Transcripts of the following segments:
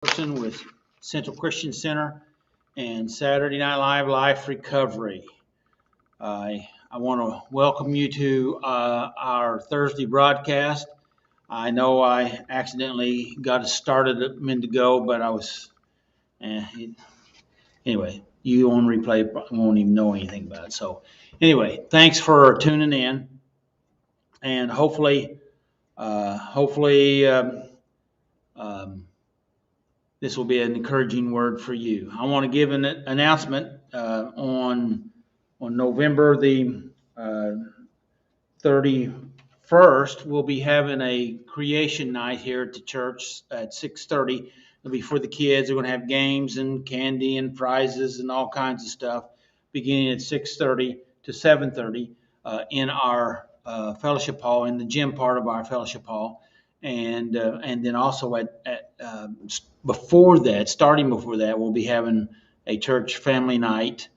Person with Central Christian Center and Saturday Night Live Life Recovery. I want to welcome you to our Thursday broadcast. I know I accidentally got it started a minute ago, but I was, anyway, you on replay won't even know anything about it. So anyway, thanks for tuning in, and hopefully, this will be an encouraging word for you. I want to give an announcement on November the 31st. We'll be having a creation night here at the church at 6:30. It'll be for the kids. They're going to have games and candy and prizes and all kinds of stuff beginning at 6:30 to 7:30 in our fellowship hall, in the gym part of our fellowship hall. And then also starting before that, we'll be having a church family night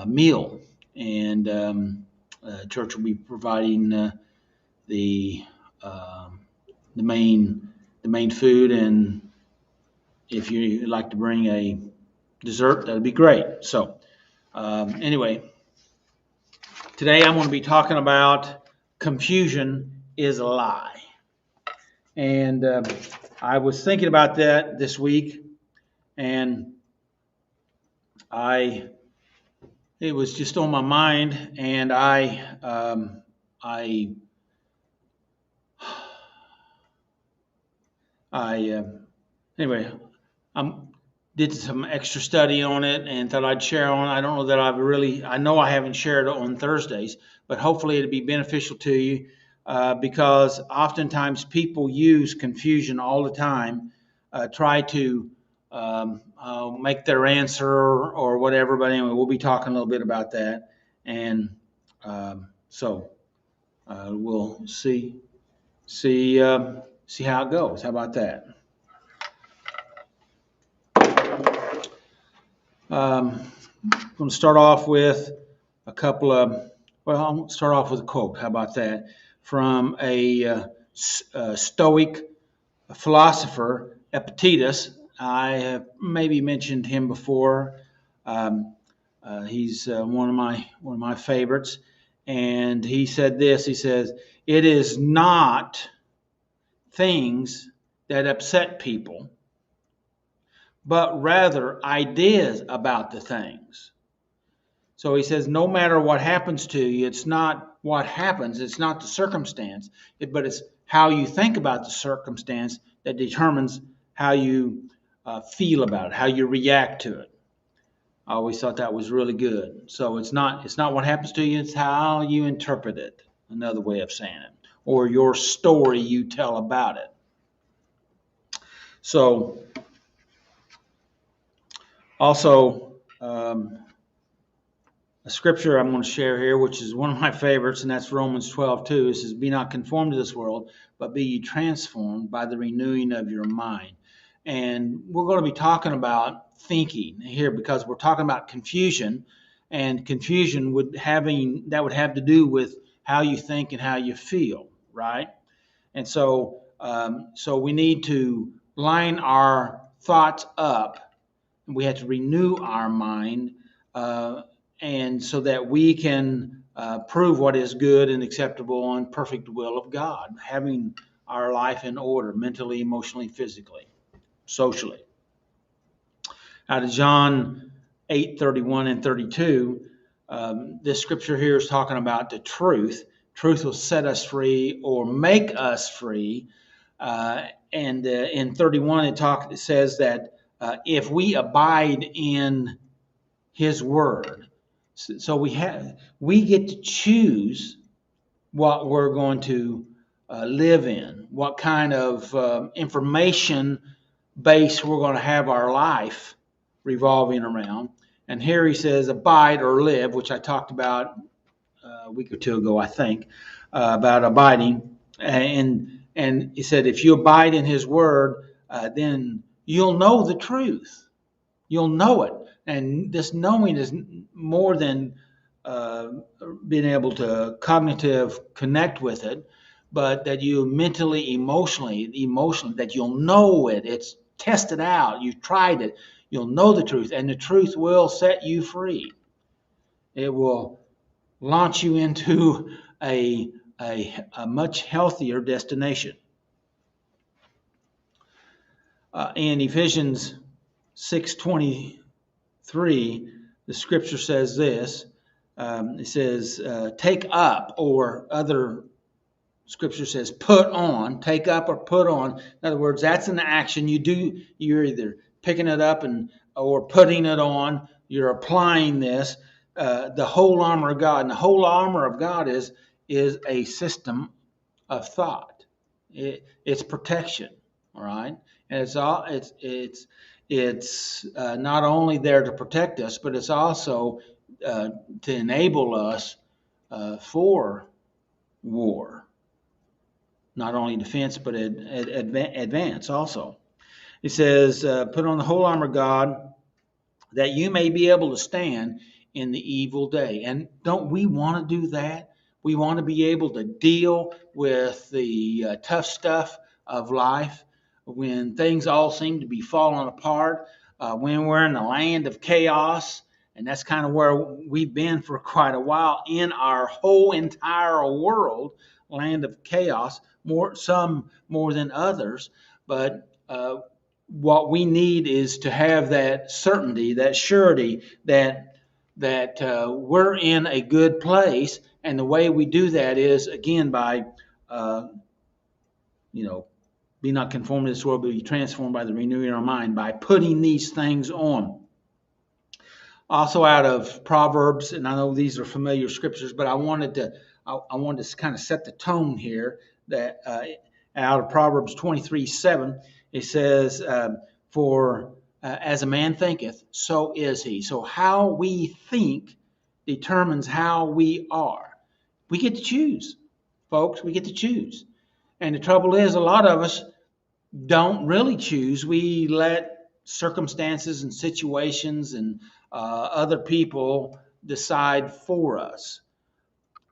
meal, and church will be providing the main food, and if you'd like to bring a dessert, that'd be great. So anyway, today I'm going to be talking about confusion is a lie. And I was thinking about that this week, and it was just on my mind, and anyway, I did some extra study on it and thought I'd share on it. I don't know that I know I haven't shared it on Thursdays, but hopefully it'll be beneficial to you. Because oftentimes people use confusion all the time, try to make their answer or whatever. But anyway, we'll be talking a little bit about that, and so we'll see how it goes. How about that? I'm going to start off with a couple of. Well, I'll start off with a quote. How about that? From a Stoic philosopher, Epictetus. I have maybe mentioned him before. He's one of my favorites, and he said this. He says, "It is not things that upset people, but rather ideas about the things." So he says, no matter what happens to you, it's not what happens, it's not the circumstance, but it's how you think about the circumstance that determines how you feel about it, how you react to it. I always thought that was really good. So it's not what happens to you, it's how you interpret it, another way of saying it, or your story you tell about it. So also, a scripture I'm going to share here, which is one of my favorites, and that's Romans 12:2. It says, "Be not conformed to this world, but be ye transformed by the renewing of your mind." And we're going to be talking about thinking here because we're talking about confusion, and confusion would have to do with how you think and how you feel, right? And so we need to line our thoughts up, and we have to renew our mind, and so that we can prove what is good and acceptable and perfect will of God, having our life in order, mentally, emotionally, physically, socially. Out of John 8:31 and 32, this scripture here is talking about the truth. Truth will set us free or make us free. And in 31, it says that if we abide in His word. So we get to choose what we're going to live in, what kind of information base we're going to have our life revolving around. And here he says abide or live, which I talked about a week or two ago, I think, about abiding. And he said, if you abide in his word, then you'll know the truth. You'll know it. And this knowing is more than being able to cognitive connect with it, but that you mentally, emotionally, that you'll know it. tested out, you've tried it, you'll know the truth, and the truth will set you free. It will launch you into a much healthier destination. In Ephesians 6:23, the scripture says this. It says, take up, or other scripture says put on, take up or put on. In other words, that's an action you do. You're either picking it up or putting it on. You're applying this, the whole armor of God. And the whole armor of God is a system of thought. It's protection, all right? And it's not only there to protect us, but it's also to enable us for war. Not only defense, but advance also. It says, put on the whole armor of God that you may be able to stand in the evil day. And don't we want to do that? We want to be able to deal with the tough stuff of life when things all seem to be falling apart, when we're in the land of chaos. And that's kind of where we've been for quite a while in our whole entire world, land of chaos, some more than others. But what we need is to have that certainty, that surety that we're in a good place. And the way we do that is, again, by, be not conformed to this world, but be transformed by the renewing of our mind, by putting these things on. Also out of Proverbs, and I know these are familiar scriptures, but I wanted to kind of set the tone here, that out of Proverbs 23:7, it says, for as a man thinketh, so is he. So how we think determines how we are. We get to choose, folks. We get to choose. And the trouble is, a lot of us don't really choose. We let circumstances and situations and other people decide for us.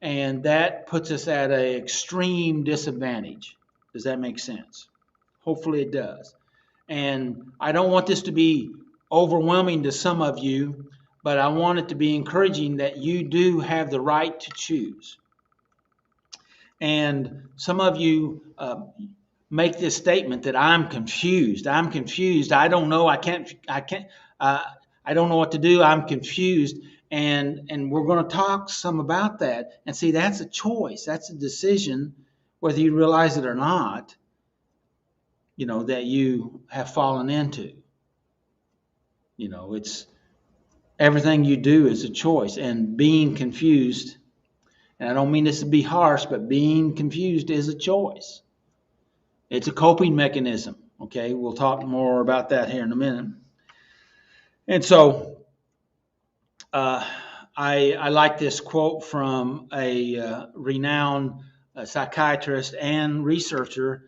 And that puts us at an extreme disadvantage. Does that make sense? Hopefully it does. And I don't want this to be overwhelming to some of you, but I want it to be encouraging that you do have the right to choose. And some of you make this statement that I'm confused. I'm confused. I don't know. I don't know what to do. I'm confused. And we're going to talk some about that. And see, that's a choice. That's a decision, whether you realize it or not, that you have fallen into. It's everything you do is a choice. And being confused, and I don't mean this to be harsh, but being confused is a choice. It's a coping mechanism. Okay, we'll talk more about that here in a minute. And so I like this quote from a renowned psychiatrist and researcher,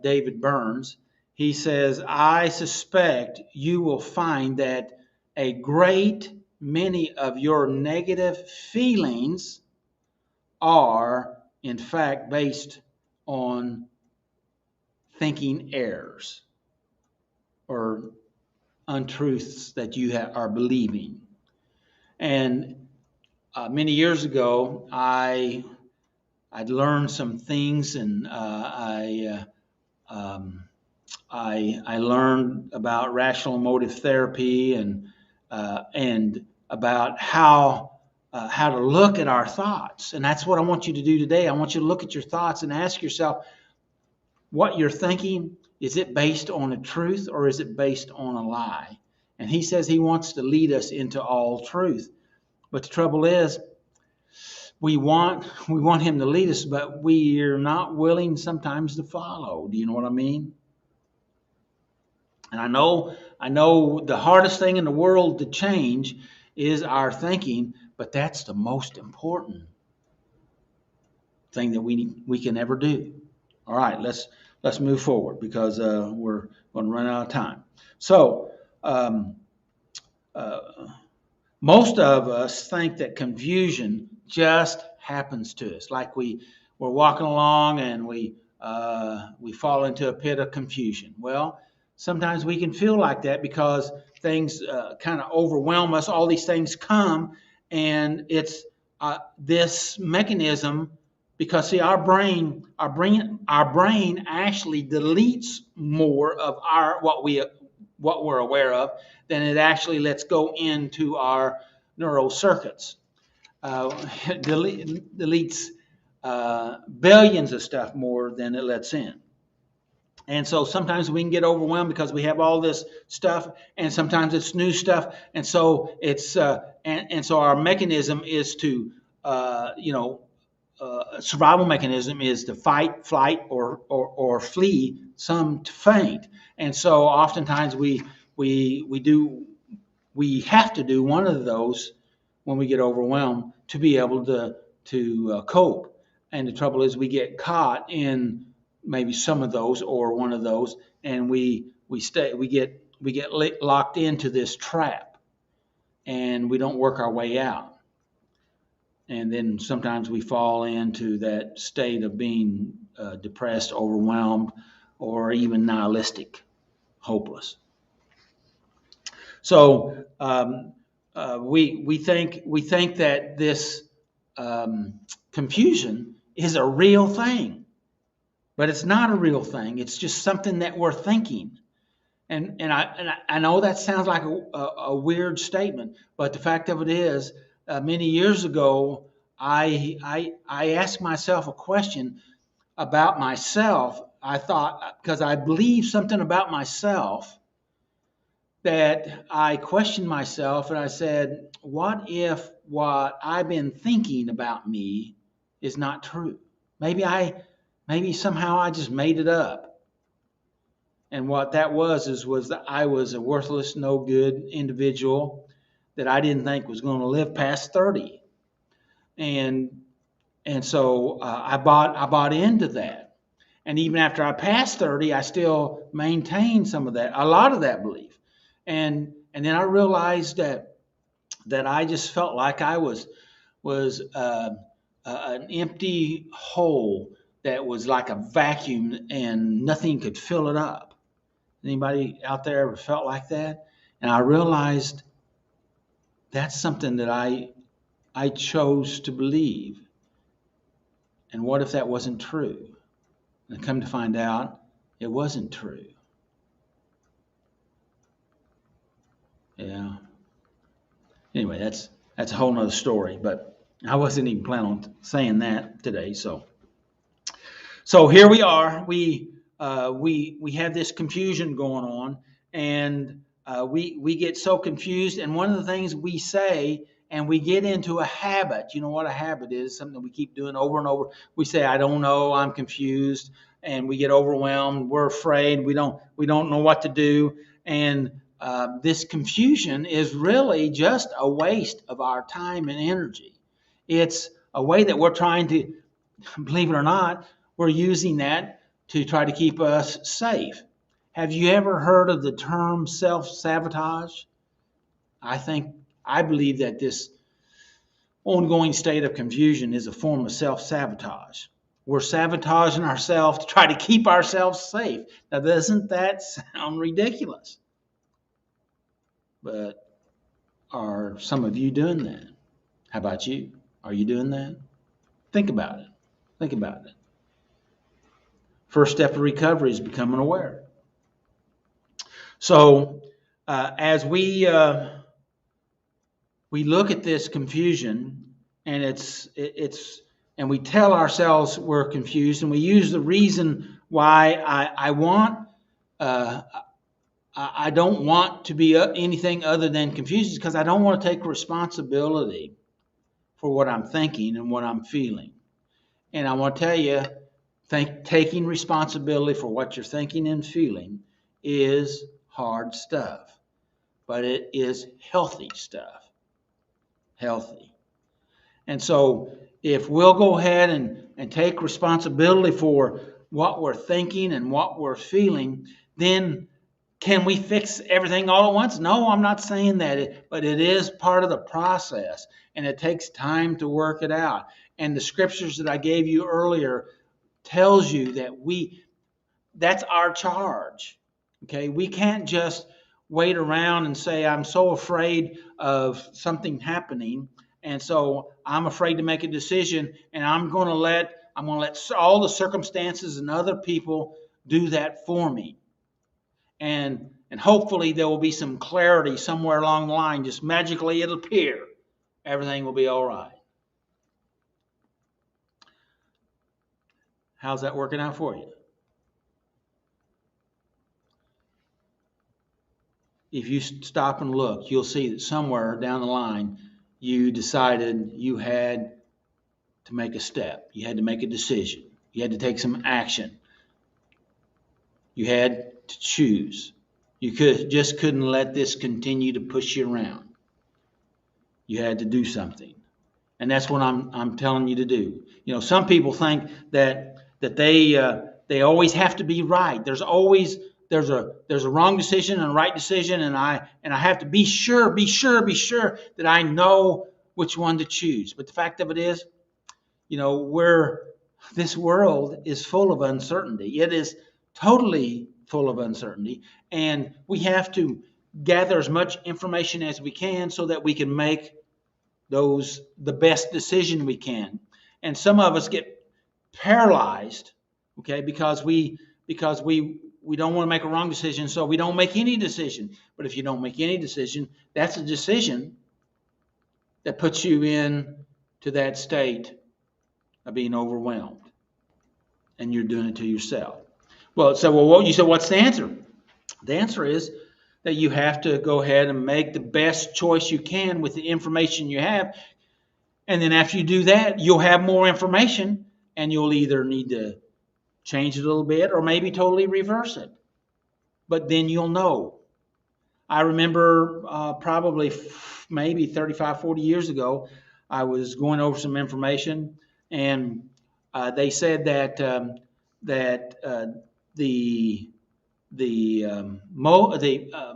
David Burns. He says, I suspect you will find that a great many of your negative feelings are, in fact, based on thinking errors or untruths that you are believing. And many years ago, I'd learned some things, and I learned about rational emotive therapy and about how to look at our thoughts. And that's what I want you to do today. I want you to look at your thoughts and ask yourself, what you're thinking, is it based on a truth or is it based on a lie? And he says he wants to lead us into all truth. But the trouble is, we want him to lead us, but we're not willing sometimes to follow. Do you know what I mean? And I know the hardest thing in the world to change is our thinking, but that's the most important thing that we can ever do. All right, let's move forward because we're going to run out of time. So most of us think that confusion just happens to us, like we're walking along and we fall into a pit of confusion. Well, Sometimes we can feel like that because things kind of overwhelm us. All these things come, and it's this mechanism, because see, our brain actually deletes more of what we're aware of than it actually lets go into our neural circuits. Deletes billions of stuff more than it lets in. And so sometimes we can get overwhelmed because we have all this stuff, and sometimes it's new stuff. And so it's and so our mechanism is to survival mechanism is to fight, flight, or flee. Some to faint. And so oftentimes we have to do one of those when we get overwhelmed to be able to cope. And the trouble is, we get caught in maybe some of those or one of those, and we get locked into this trap, and we don't work our way out. And then sometimes we fall into that state of being depressed, overwhelmed, or even nihilistic, hopeless. So we think that this confusion is a real thing, but it's not a real thing. It's just something that we're thinking. And I know that sounds like a weird statement, but the fact of it is, many years ago, I asked myself a question about myself. I thought, because I believed something about myself, that I questioned myself, and I said, what if what I've been thinking about me is not true? Maybe somehow I just made it up. And what that was that I was a worthless, no good individual that I didn't think was going to live past 30. And so I bought into that. And even after I passed 30, I still maintained a lot of that belief. And then I realized that I just felt like I was an empty hole that was like a vacuum and nothing could fill it up. Anybody out there ever felt like that? And I realized that's something that I chose to believe. And what if that wasn't true? And come to find out, it wasn't true. Yeah. Anyway, that's a whole nother story, but I wasn't even planning on saying that today. So here we are. We have this confusion going on, and we get so confused. And one of the things we say, and we get into a habit. You know what a habit is? Something we keep doing over and over. We say, "I don't know. I'm confused," and we get overwhelmed. We're afraid. We don't know what to do, and this confusion is really just a waste of our time and energy. It's a way that we're trying to, believe it or not, we're using that to try to keep us safe. Have you ever heard of the term self-sabotage? I believe that this ongoing state of confusion is a form of self-sabotage. We're sabotaging ourselves to try to keep ourselves safe. Now, doesn't that sound ridiculous? But are some of you doing that? How about you? Are you doing that? Think about it. Think about it. First step of recovery is becoming aware. So as we look at this confusion, and and we tell ourselves we're confused, and we use the reason why I don't want to be anything other than confused, because I don't want to take responsibility for what I'm thinking and what I'm feeling. And I want to tell you, taking responsibility for what you're thinking and feeling is hard stuff, but it is healthy stuff. Healthy. And so if we'll go ahead and take responsibility for what we're thinking and what we're feeling, then can we fix everything all at once? No, I'm not saying that, but it is part of the process, and it takes time to work it out. And the scriptures that I gave you earlier tells you that that's our charge. Okay, we can't just wait around and say, I'm so afraid of something happening, and so I'm afraid to make a decision, and I'm going to let all the circumstances and other people do that for me. And hopefully there will be some clarity somewhere along the line. Just magically it'll appear. Everything will be all right. How's that working out for you? If you stop and look, you'll see that somewhere down the line you decided you had to make a step. You had to make a decision. You had to take some action. You had to choose. You couldn't let this continue to push you around. You had to do something. And that's what I'm telling you to do. You know, some people think that they always have to be right. There's a wrong decision and a right decision, and I have to be sure that I know which one to choose. But the fact of it is, you know, this world is full of uncertainty. It is totally full of uncertainty, and we have to gather as much information as we can so that we can make the best decision we can. And some of us get paralyzed, okay, because we don't want to make a wrong decision, so we don't make any decision. But if you don't make any decision, that's a decision that puts you in to that state of being overwhelmed, and you're doing it to yourself. You said, what's the answer? The answer is that you have to go ahead and make the best choice you can with the information you have. And then after you do that, you'll have more information, and you'll either need to change it a little bit or maybe totally reverse it. But then you'll know. I remember maybe 35, 40 years ago, I was going over some information, and they said that the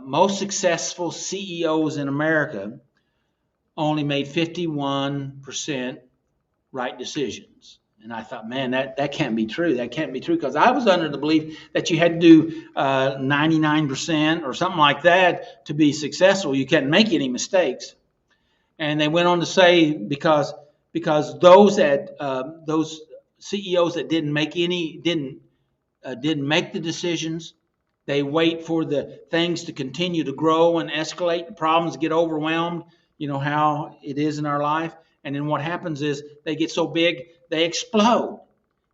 most successful CEOs in America only made 51% right decisions. And I thought, man, that can't be true. That can't be true, because I was under the belief that you had to do 99% or something like that to be successful. You can't make any mistakes. And they went on to say, because those CEOs that didn't make the decisions, they wait for the things to continue to grow and escalate, the problems get overwhelmed. You know how it is in our life. And then what happens is they get so big, they explode.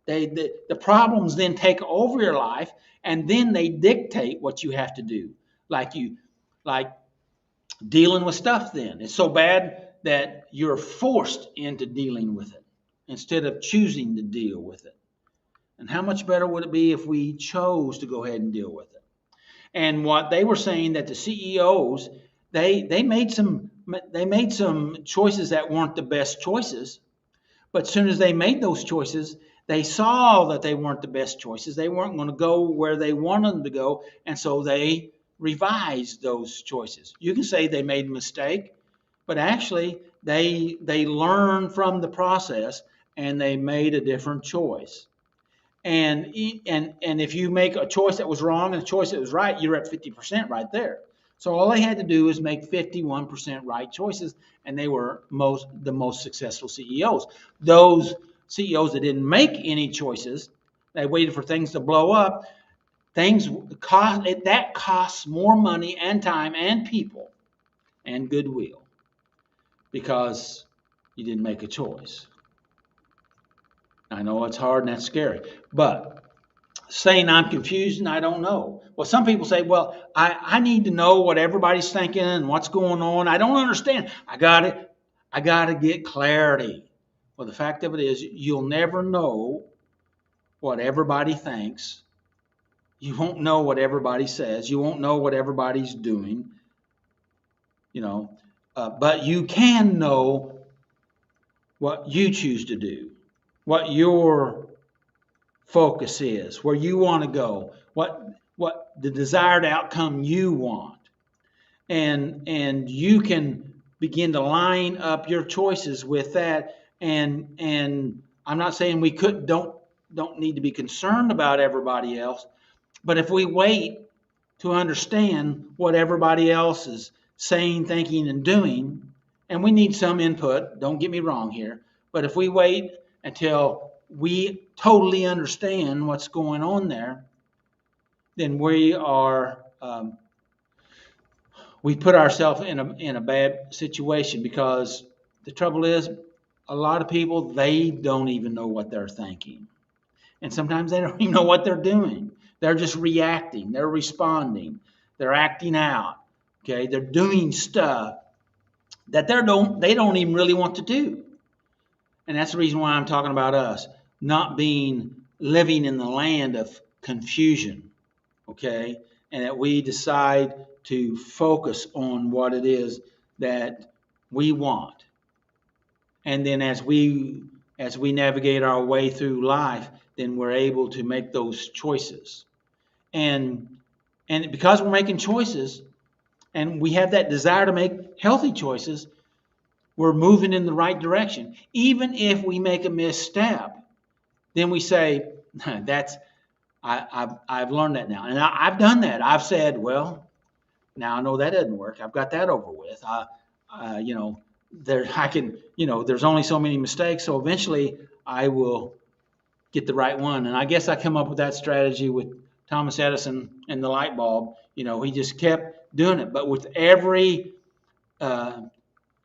The problems then take over your life, and then they dictate what you have to do. Like dealing with stuff then. It's so bad that you're forced into dealing with it instead of choosing to deal with it. And how much better would it be if we chose to go ahead and deal with it? And what they were saying, that the CEOs, they made some choices that weren't the best choices. But as soon as they made those choices, they saw that they weren't the best choices. They weren't going to go where they wanted them to go, and so they revised those choices. You can say they made a mistake, but actually they learned from the process and they made a different choice. And if you make a choice that was wrong and a choice that was right, you're at 50% right there. So all they had to do is make 51% right choices, and they were the most successful CEOs. Those CEOs that didn't make any choices, they waited for things to blow up. That costs more money and time and people and goodwill, because you didn't make a choice. I know it's hard and that's scary, but saying I'm confused and I don't know. Well, some people say, well, I need to know what everybody's thinking and what's going on. I don't understand. I got to get clarity. Well, the fact of it is, you'll never know what everybody thinks. You won't know what everybody says. You won't know what everybody's doing. But you can know what you choose to do, what your focus is, where you want to go, what the desired outcome you want. And you can begin to line up your choices with that. And I'm not saying we don't need to be concerned about everybody else, but if we wait to understand what everybody else is saying, thinking, and doing. And we need some input, don't get me wrong here. But if we wait until we totally understand what's going on there, then we put ourselves in a bad situation, because the trouble is, a lot of people, they don't even know what they're thinking. And sometimes they don't even know what they're doing. They're just reacting. They're responding. They're acting out. Okay, they're doing stuff that they don't even really want to do. And that's the reason why I'm talking about us not living in the land of confusion. Okay, and that we decide to focus on what it is that we want. And then as we navigate our way through life, then we're able to make those choices. And because we're making choices and we have that desire to make healthy choices, we're moving in the right direction. Even if we make a misstep, then we say, I've learned that now. And I've done that. I've said, well, now I know that doesn't work. I've got that over with. There's only so many mistakes, so eventually I will get the right one. And I guess I come up with that strategy with Thomas Edison and the light bulb. He just kept doing it. But with every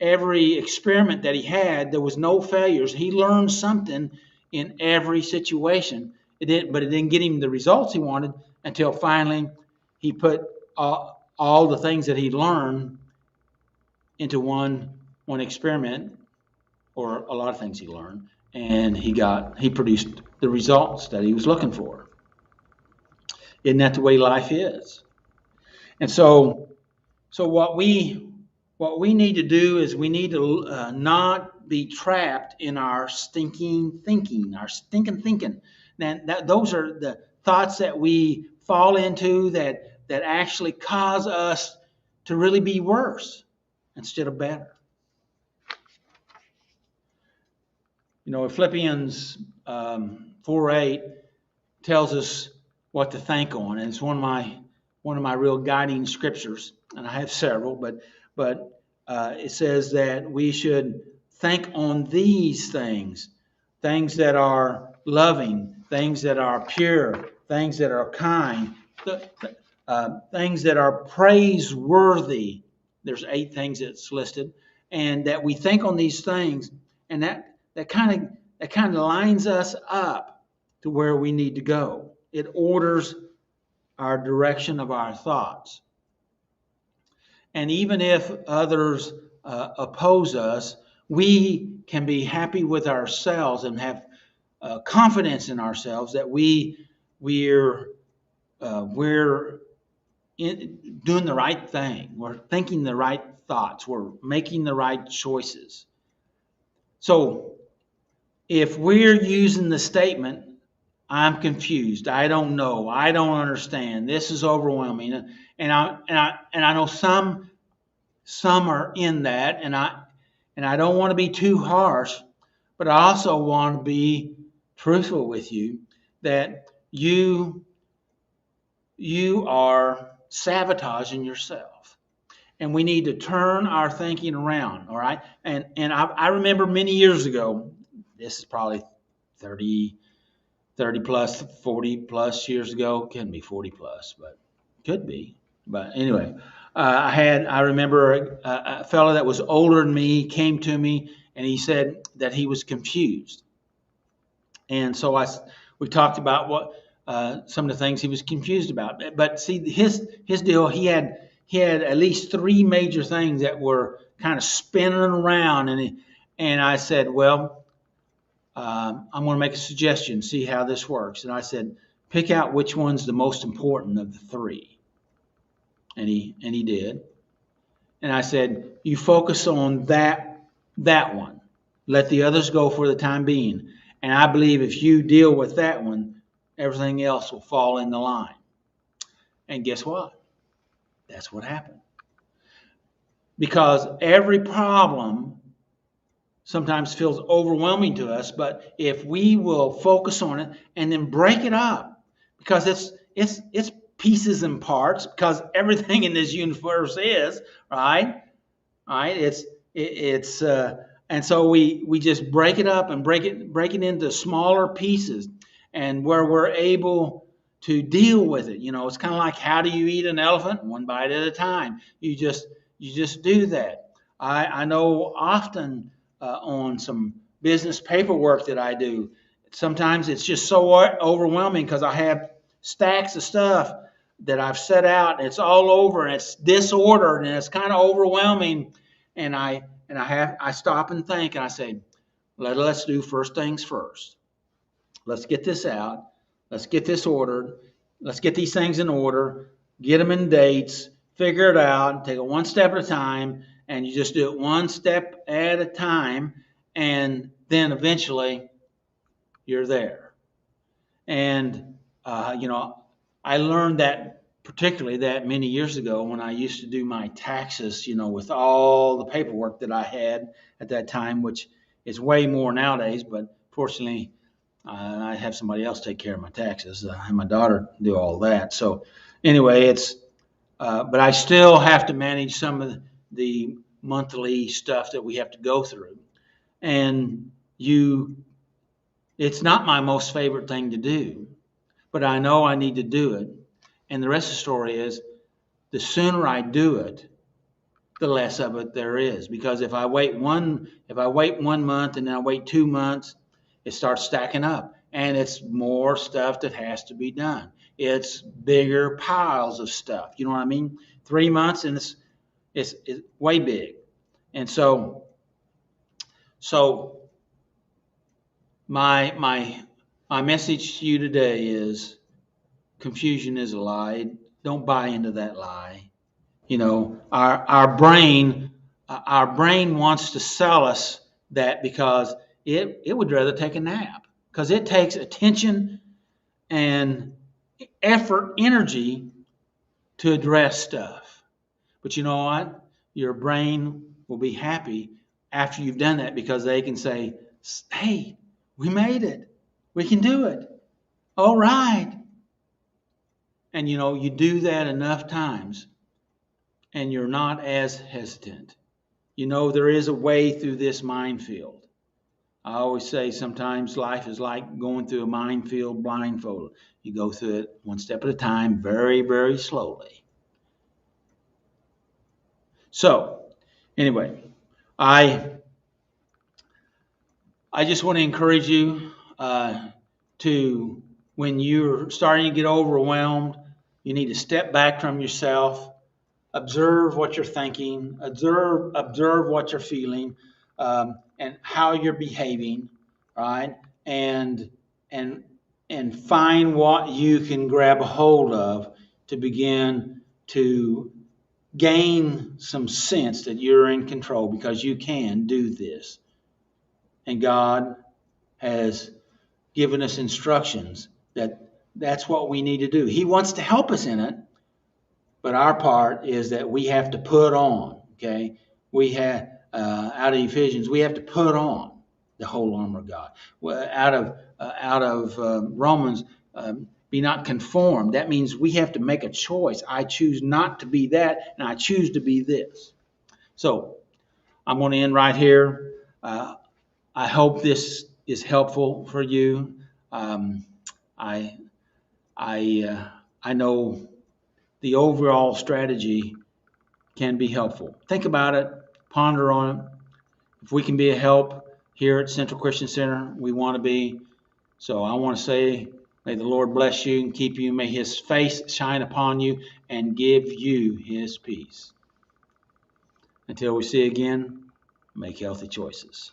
experiment that he had, there was no failures. He learned something in every situation. But it didn't get him the results he wanted until finally he put all the things that he learned into one experiment, or a lot of things he learned, and he produced the results that he was looking for. Isn't that the way life is? And so what we need to do is we need to not be trapped in our stinking thinking. Those are the thoughts that we fall into that actually cause us to really be worse instead of better. Philippians 4:8 tells us what to think on, and it's one of my real guiding scriptures, and I have several, but it says that we should think on these things that are loving, things that are pure, things that are kind, things that are praiseworthy. There's 8 things that's listed, and that we think on these things, and that kind of lines us up to where we need to go. It orders our direction of our thoughts. And even if others oppose us, we can be happy with ourselves and have confidence in ourselves that we're doing the right thing. We're thinking the right thoughts. We're making the right choices. So if we're using the statement, I'm confused, I don't know, I don't understand, this is overwhelming, and I know some are in that, and I don't want to be too harsh, but I also want to be truthful with you that you are sabotaging yourself. And we need to turn our thinking around, all right? And I remember many years ago, this is probably 30 plus, 40 plus years ago. Can be 40 plus, but could be. But anyway, I remember a fellow that was older than me came to me, and he said that he was confused. And so we talked about what some of the things he was confused about. But see, his deal, he had at least 3 major things that were kind of spinning around, and I said, well, I'm going to make a suggestion, see how this works. And I said, pick out which one's the most important of the 3. And he did. And I said, you focus on that one. Let the others go for the time being. And I believe if you deal with that one, everything else will fall into line. And guess what? That's what happened. Because every problem sometimes feels overwhelming to us, but if we will focus on it and then break it up, because it's pieces and parts, because everything in this universe is, right? Right? And so we just break it up and break it into smaller pieces, and where we're able to deal with it. It's kind of like, how do you eat an elephant? One bite at a time. You just do that. I know often on some business paperwork that I do, sometimes it's just so overwhelming because I have stacks of stuff that I've set out, and it's all over, and it's disordered, and it's kind of overwhelming. And I stop and think, and I say, let's do first things first. Let's get this out. Let's get this ordered. Let's get these things in order. Get them in dates. Figure it out. Take it one step at a time, and you just do it one step at a time, and then eventually you're there. And I learned that, particularly that many years ago, when I used to do my taxes, with all the paperwork that I had at that time, which is way more nowadays, but fortunately I have somebody else take care of my taxes. I have my daughter do all that. So anyway, but I still have to manage some of the monthly stuff that we have to go through. And it's not my most favorite thing to do, but I know I need to do it. And the rest of the story is, the sooner I do it, the less of it there is. Because if I wait 1 month and then I wait 2 months, it starts stacking up, and it's more stuff that has to be done. It's bigger piles of stuff. You know what I mean? 3 months, and it's way big. And so my message to you today is, confusion is a lie. Don't buy into that lie. Our brain wants to sell us that, because it would rather take a nap, because it takes attention and effort, energy to address stuff. But you know what? Your brain will be happy after you've done that, because they can say, hey, we made it. We can do it. All right. And you do that enough times, and you're not as hesitant. There is a way through this minefield. I always say sometimes life is like going through a minefield blindfolded. You go through it one step at a time, very, very slowly. So, anyway, I just want to encourage you to, when you're starting to get overwhelmed, you need to step back from yourself, observe what you're thinking, observe what you're feeling, and how you're behaving, right? And find what you can grab a hold of to begin to gain some sense that you're in control, because you can do this. And God has given us instructions that's what we need to do. He wants to help us in it, but our part is that we have to put on, okay? We have, out of Ephesians, we have to put on the whole armor of God. Out of Romans, be not conformed. That means we have to make a choice. I choose not to be that, and I choose to be this. So I'm going to end right here. I hope this is helpful for you. I know the overall strategy can be helpful. Think about it. Ponder on it. If we can be a help here at Central Christian Center, we want to be. So I want to say, may the Lord bless you and keep you. May His face shine upon you and give you His peace. Until we see again, make healthy choices.